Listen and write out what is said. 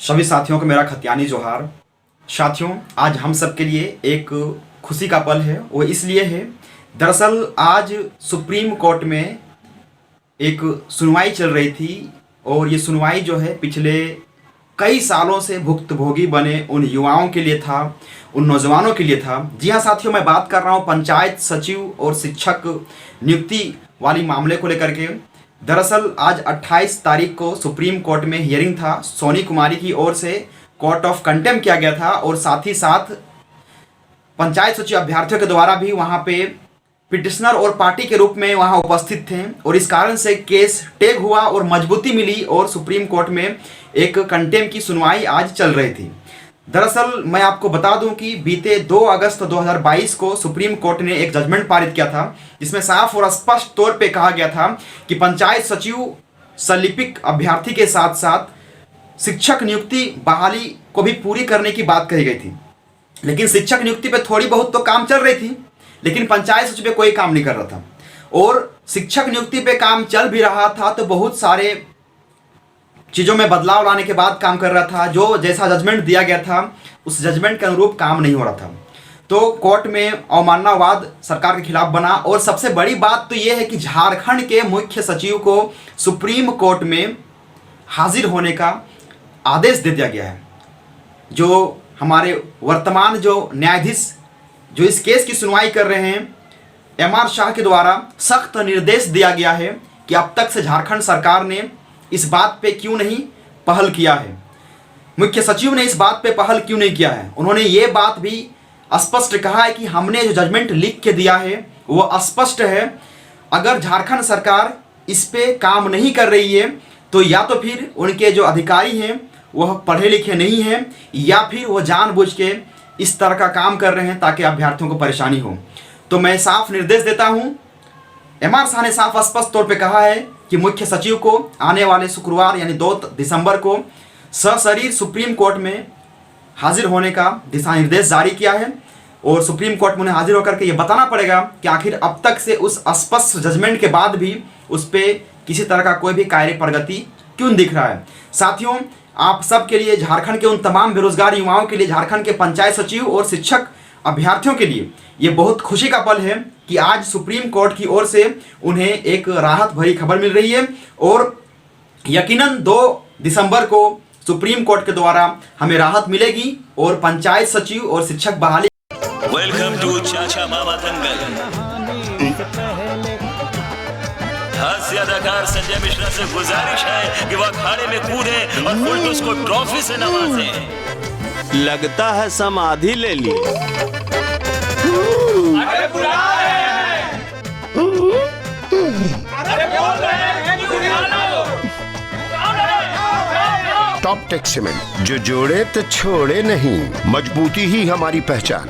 सभी साथियों को मेरा खतियानी जोहार। साथियों, आज हम सब के लिए एक खुशी का पल है। वो इसलिए है, दरअसल आज सुप्रीम कोर्ट में एक सुनवाई चल रही थी और ये सुनवाई जो है पिछले कई सालों से भुक्तभोगी बने उन युवाओं के लिए था, उन नौजवानों के लिए था। जी हाँ साथियों, मैं बात कर रहा हूँ पंचायत सचिव और शिक्षक नियुक्ति वाली मामले को लेकर के। दरअसल आज 28 तारीख को सुप्रीम कोर्ट में हियरिंग था। सोनी कुमारी की ओर से कोर्ट ऑफ कंटेम्प्ट किया गया था और साथ ही साथ पंचायत सचिव अभ्यर्थियों के द्वारा भी वहाँ पे पिटिशनर और पार्टी के रूप में वहाँ उपस्थित थे और इस कारण से केस टेक हुआ और मजबूती मिली और सुप्रीम कोर्ट में एक कंटेम्प्ट की सुनवाई आज चल रही थी। दरअसल मैं आपको बता दूं कि बीते 2 अगस्त 2022 को सुप्रीम कोर्ट ने एक जजमेंट पारित किया था, जिसमें साफ और स्पष्ट तौर पे कहा गया था कि पंचायत सचिव सलिपिक अभ्यर्थी के साथ साथ शिक्षक नियुक्ति बहाली को भी पूरी करने की बात कही गई थी। लेकिन शिक्षक नियुक्ति पे थोड़ी बहुत तो काम चल रही थी, लेकिन पंचायत सचिव पे कोई काम नहीं कर रहा था। और शिक्षक नियुक्ति पे काम चल भी रहा था तो बहुत सारे चीज़ों में बदलाव लाने के बाद काम कर रहा था। जो जैसा जजमेंट दिया गया था उस जजमेंट के अनुरूप काम नहीं हो रहा था, तो कोर्ट में अवमाननावाद सरकार के खिलाफ बना। और सबसे बड़ी बात तो ये है कि झारखंड के मुख्य सचिव को सुप्रीम कोर्ट में हाजिर होने का आदेश दे दिया गया है। जो हमारे वर्तमान जो न्यायाधीश जो इस केस की सुनवाई कर रहे हैं, एमआर शाह के द्वारा सख्त निर्देश दिया गया है कि अब तक से झारखंड सरकार ने इस बात पे क्यों नहीं पहल किया है, मुख्य सचिव ने इस बात पे पहल क्यों नहीं किया है। उन्होंने ये बात भी स्पष्ट कहा है कि हमने जो जजमेंट लिख के दिया है वो स्पष्ट है। अगर झारखंड सरकार इस पे काम नहीं कर रही है तो या तो फिर उनके जो अधिकारी हैं वह पढ़े लिखे नहीं हैं या फिर वो जानबूझ के इस तरह का काम कर रहे हैं ताकि अभ्यर्थियों को परेशानी हो। तो मैं साफ निर्देश देता हूँ, एमआर शाह ने साफ स्पष्ट तौर पे कहा है कि मुख्य सचिव को आने वाले शुक्रवार यानी 2 दिसंबर को सशरीर सुप्रीम कोर्ट में हाजिर होने का दिशा निर्देश जारी किया है और सुप्रीम कोर्ट में उन्हें हाजिर होकर के ये बताना पड़ेगा कि आखिर अब तक से उस स्पष्ट जजमेंट के बाद भी उस पर किसी तरह का कोई भी कार्य प्रगति क्यों दिख रहा है। साथियों, आप सब के लिए, झारखंड के उन तमाम बेरोजगार युवाओं के लिए, झारखंड के पंचायत सचिव और शिक्षक अभ्यर्थियों के लिए ये बहुत खुशी का पल है कि आज सुप्रीम कोर्ट की ओर से उन्हें एक राहत भरी खबर मिल रही है और यकीनन 2 दिसंबर को सुप्रीम कोर्ट के द्वारा हमें राहत मिलेगी और पंचायत सचिव और शिक्षक बहाली। वेलकम टू चाचा मामा दंगल। हास्य अदाकार संजय मिश्रा से गुजारिश है कि वह अखाड़े में कूदे और फुलटूस को ट्रॉफी से नवाजे। लगता है समाधि ले ली। अरे बुला रहे हैं। अरे बोल रहे हैं कि बुला लो। टॉप टेक सीमेंट, जो जोड़े तो छोड़े नहीं, मजबूती ही हमारी पहचान।